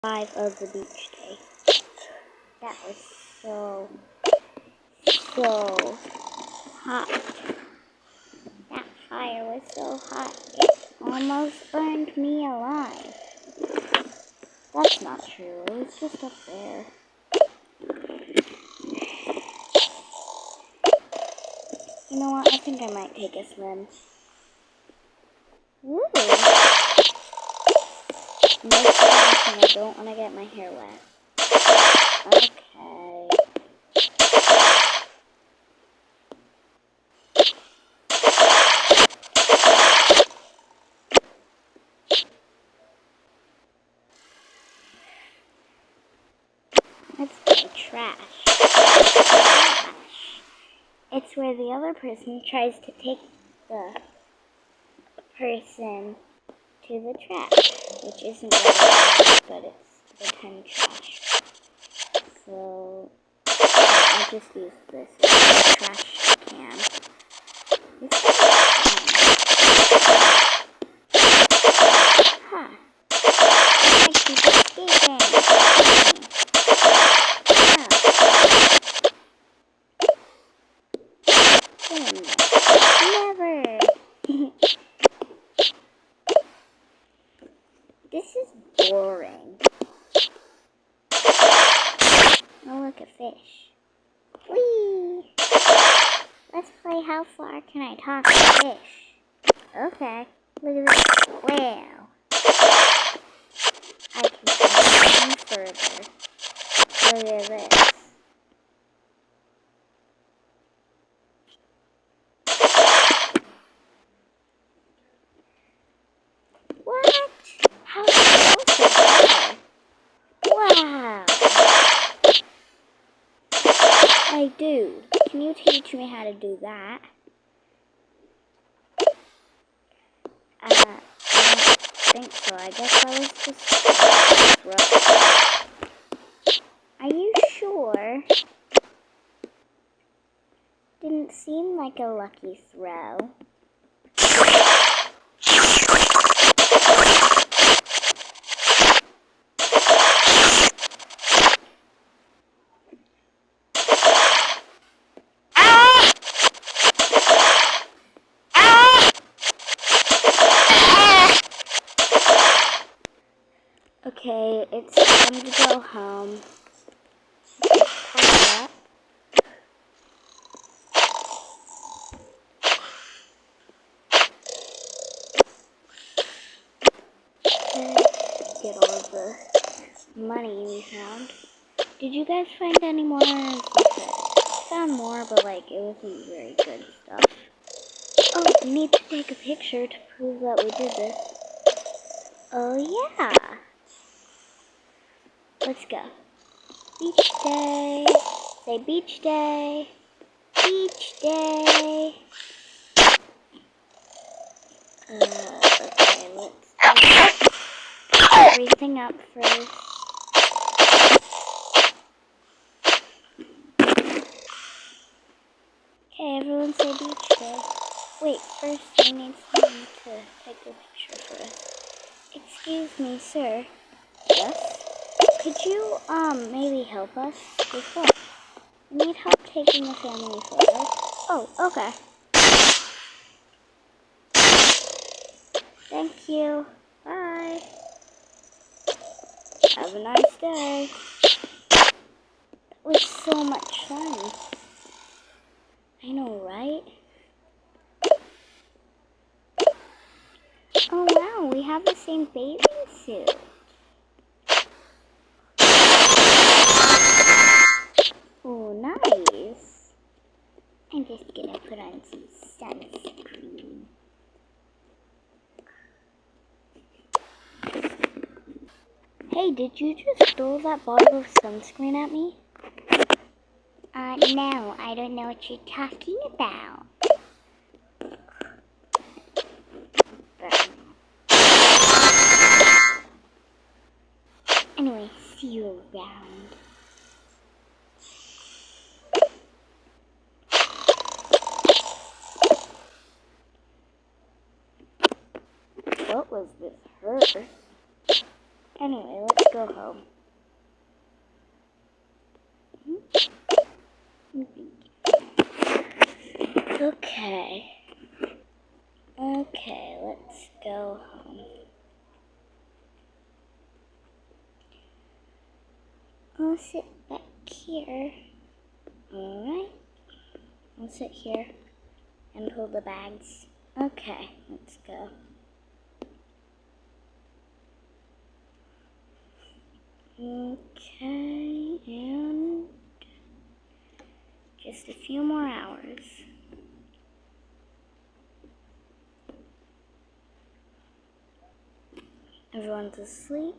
5 of the beach day. That was so hot. That fire was so hot, it almost burned me alive. That's not true, it was just up there. You know what, I think I might take a swim. Woo! No splashing, I don't want to get my hair wet. Okay. Let's play trash. It's where the other person tries to take the person to the trash, which isn't really trash, but it's pretend trash. So I'll just use this trash can. This is huh. I keep escaping. Never. This is boring. Oh, look, a fish. Whee! Let's play how far can I toss a fish. Okay, look at this. Wow. I can go even further. Look at this. What? How close is that? Wow. Hey, dude, can you teach me how to do that? I don't think so. I guess I was just throw. Are you sure? Didn't seem like a lucky throw. Okay, it's time to go home. Get all of the money we found. Did you guys find any more? I found more, but like it wasn't very good stuff. Oh, we need to take a picture to prove that we did this. Oh yeah. Let's go. Beach day. Say beach day. Beach day. Okay, let's set everything up first. Okay, everyone say beach day. Wait, first I need someone to take a picture for us. Excuse me, sir. Yes? Could you, maybe help us with what? We need help taking a family photo. Oh, okay. Thank you. Bye. Have a nice day. That was so much fun. I know, right? Oh wow, we have the same bathing suit. Oh, nice. I'm just gonna put on some sunscreen. Hey, did you just throw that bottle of sunscreen at me? No, I don't know what you're talking about. Anyway, see you around. What was this, her? Anyway, let's go home. Okay. Okay, let's go home. I'll sit back here. Alright. I'll sit here and hold the bags. Okay, let's go. Okay, and just a few more hours. Everyone's asleep,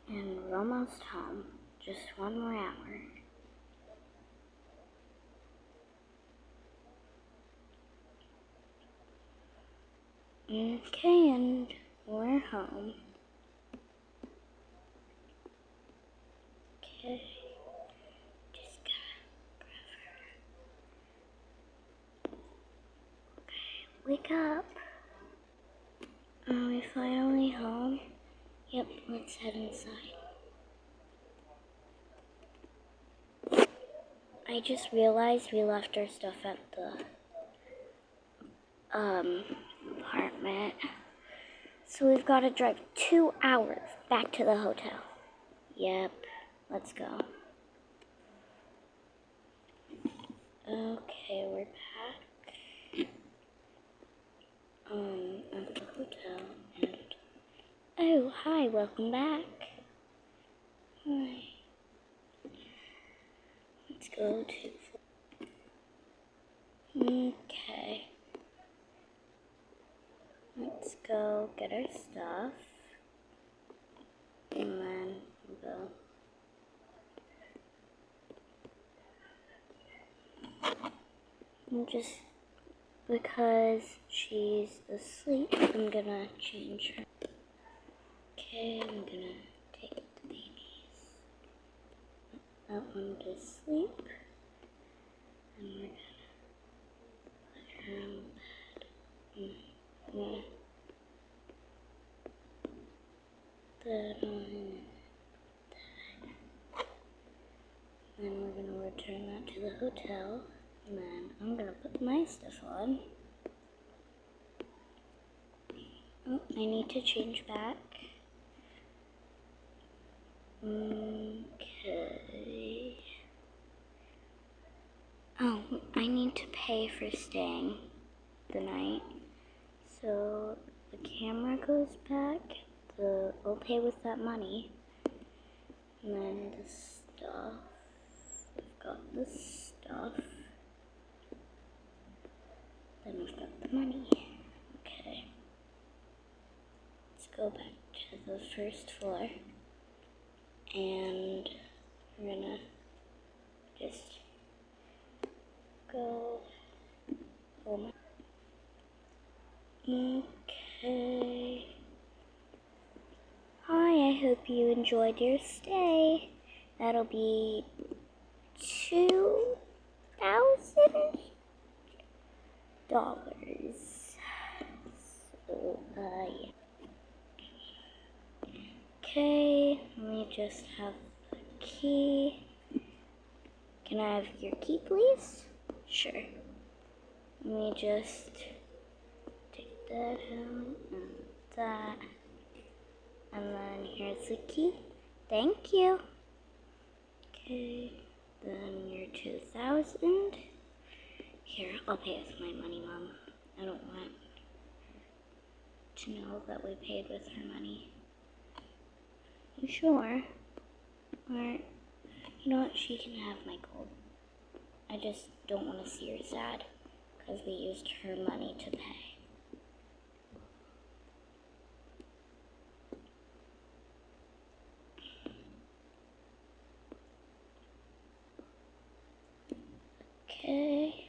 and we're almost home. Just one more hour. Okay, and we're home. Okay, just gotta grab her. Okay, wake up. Are we finally home? Yep, let's head inside. I just realized we left our stuff at the apartment. So we've got to drive 2 hours back to the hotel. Yep, let's go. Okay, we're back. At the hotel, and oh, hi, welcome back. Hi. Let's go to. Okay. Let's go get our stuff, and then we'll go. Just because she's asleep, I'm gonna change her. Okay, I'm gonna take the babies. That one to sleep, and we're gonna put her on bed. Yeah. That on. Then we're gonna return that to the hotel, and then I'm gonna put my stuff on. Oh, I need to change back. Okay. Oh, I need to pay for staying the night. So the camera goes back. I'll pay with that money. And then the stuff. We've got the stuff. Then we've got the money. Okay. Let's go back to the first floor. And we're gonna just go home. Okay. Hi, I hope you enjoyed your stay. That'll be $2,000. So, yeah. Okay, let me just have the key. Can I have your key, please? Sure. Let me just take that out and that. And then here's the key. Thank you. Okay, then your 2,000. Here, I'll pay with my money, Mom. I don't want to know that we paid with her money. You sure? Or, you know what? She can have my gold. I just don't want to see her sad because we used her money to pay. Okay.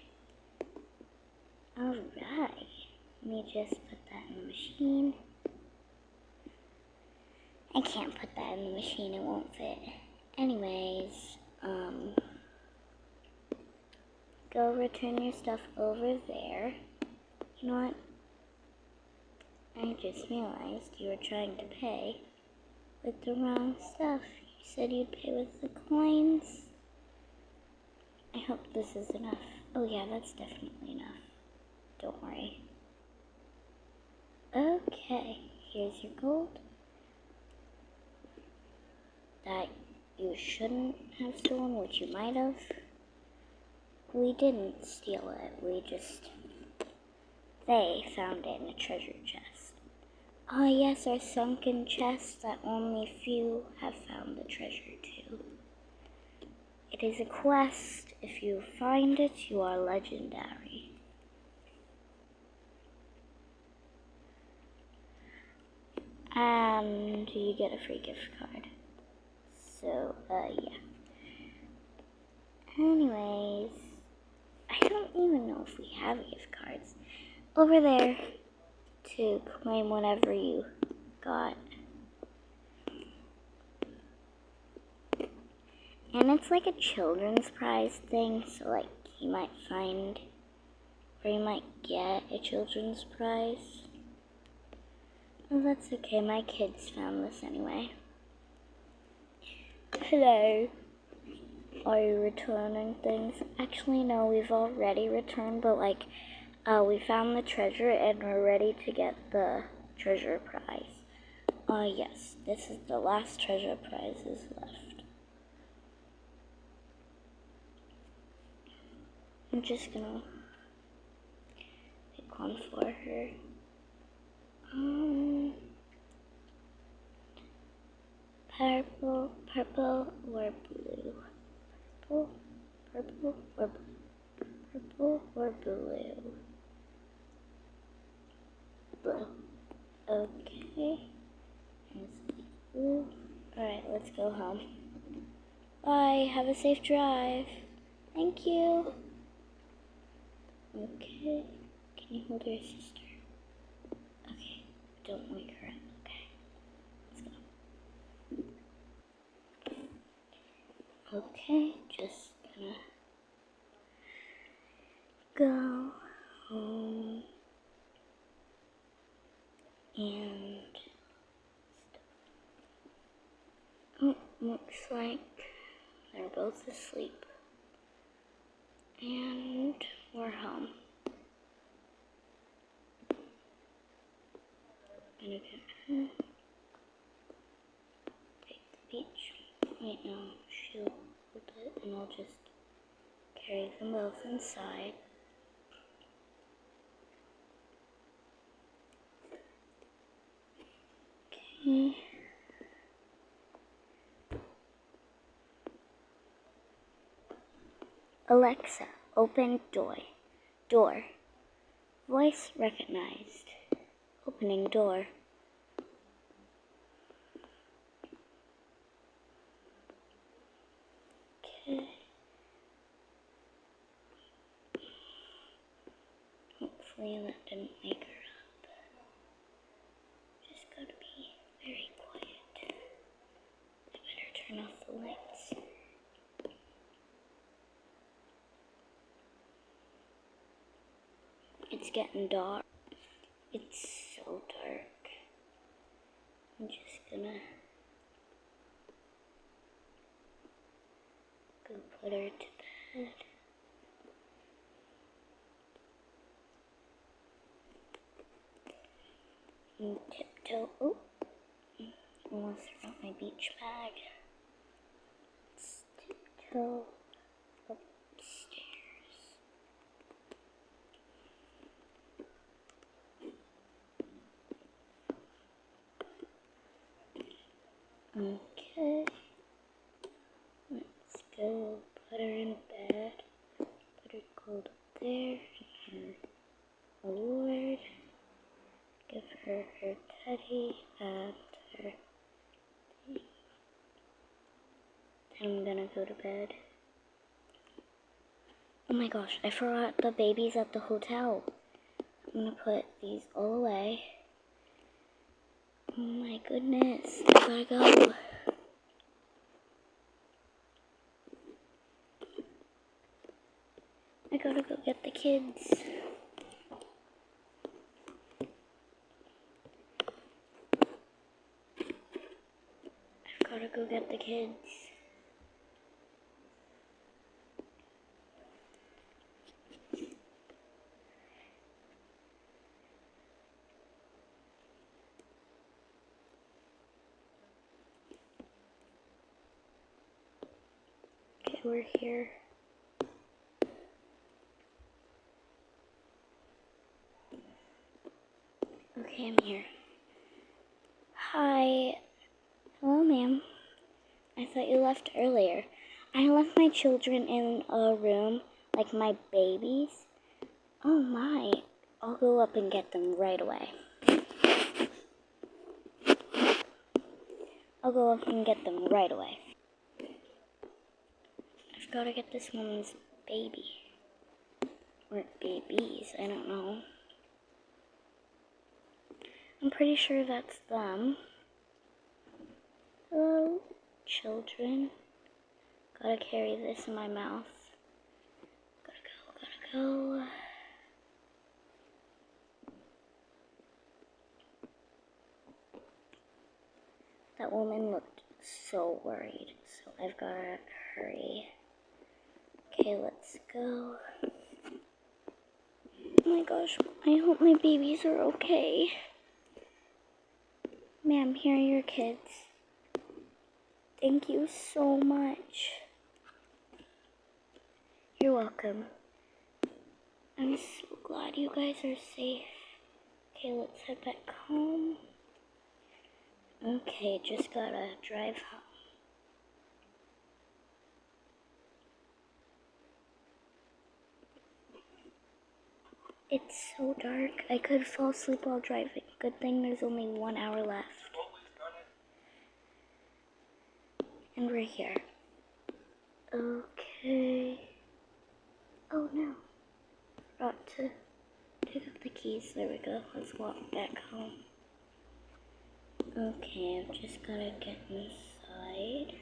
Alright. Let me just put that in the machine. I can't put that in the machine, it won't fit. Anyways, go return your stuff over there. You know what? I just realized you were trying to pay with the wrong stuff. You said you'd pay with the coins. I hope this is enough. Oh yeah, that's definitely enough. Don't worry. Okay, here's your gold. That you shouldn't have stolen, which you might have. We didn't steal it, they found it in a treasure chest. Ah, yes, our sunken chest that only few have found the treasure to. It is a quest. If you find it, you are legendary. And you get a free gift card. So, yeah. Anyways, I don't even know if we have gift cards. Over there to claim whatever you got. And it's like a children's prize thing, so like you might find, or you might get a children's prize. Oh, that's okay, my kids found this anyway. Hello. Are you returning things? Actually, no, we've already returned, but like, we found the treasure and we're ready to get the treasure prize. Yes, this is the last treasure prizes left. I'm just gonna pick one for her. Purple or blue? Purple or blue? Blue. Okay. Here's the blue. Alright, let's go home. Bye. Have a safe drive. Thank you. Okay. Can you hold your sister? Okay. Don't wake her up. Okay. Let's go. Okay. Just gonna go home. And looks like they're both asleep. And we're home. Gonna get take the beach. Wait, no, she'll hold it and I'll just carry them both inside. Okay. Alexa, open door. Door. Voice recognized. Opening door. Okay. Hopefully that didn't wake her up. Just gotta be very quiet. I better turn off the lights. It's getting dark. It's so dark. I'm just gonna go put her to bed. And tiptoe. Oh, almost forgot my beach bag. Let's tiptoe upstairs. Okay. Let's go put her in bed. Put her cold up there. And her award. Give her her teddy and her thing. Then I'm gonna go to bed. Oh my gosh, I forgot the babies at the hotel. I'm gonna put these all away. Oh my goodness, I gotta go. I gotta go get the kids. go get the kids. Okay, we're here. Okay, I'm here. Hi. Hello, ma'am. I thought you left earlier. I left my children in a room, like my babies. Oh my. I'll go up and get them right away. I'll go up and get them right away. I've got to get this woman's baby. Or babies, I don't know. I'm pretty sure that's them. Hello, children. Gotta carry this in my mouth. Gotta go. That woman looked so worried, so I've gotta hurry. Okay, let's go. Oh my gosh, I hope my babies are okay. Ma'am, here are your kids. Thank you so much. You're welcome. I'm so glad you guys are safe. Okay, let's head back home. Okay, just gotta drive home. It's so dark. I could fall asleep while driving. Good thing there's only 1 hour left. And we're here. Okay. Oh no. Forgot to pick up the keys. There we go. Let's walk back home. Okay, I've just gotta get inside.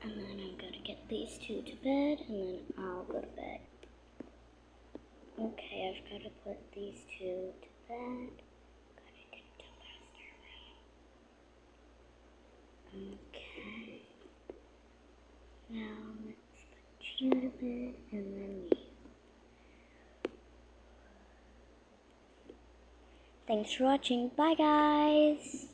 And then I'm gonna get these two to bed, and then I'll go to bed. Okay, I've gotta put these two to bed. Gotta get to master room. Okay. Now let's put you to bed, and then me. Thanks for watching. Bye, guys.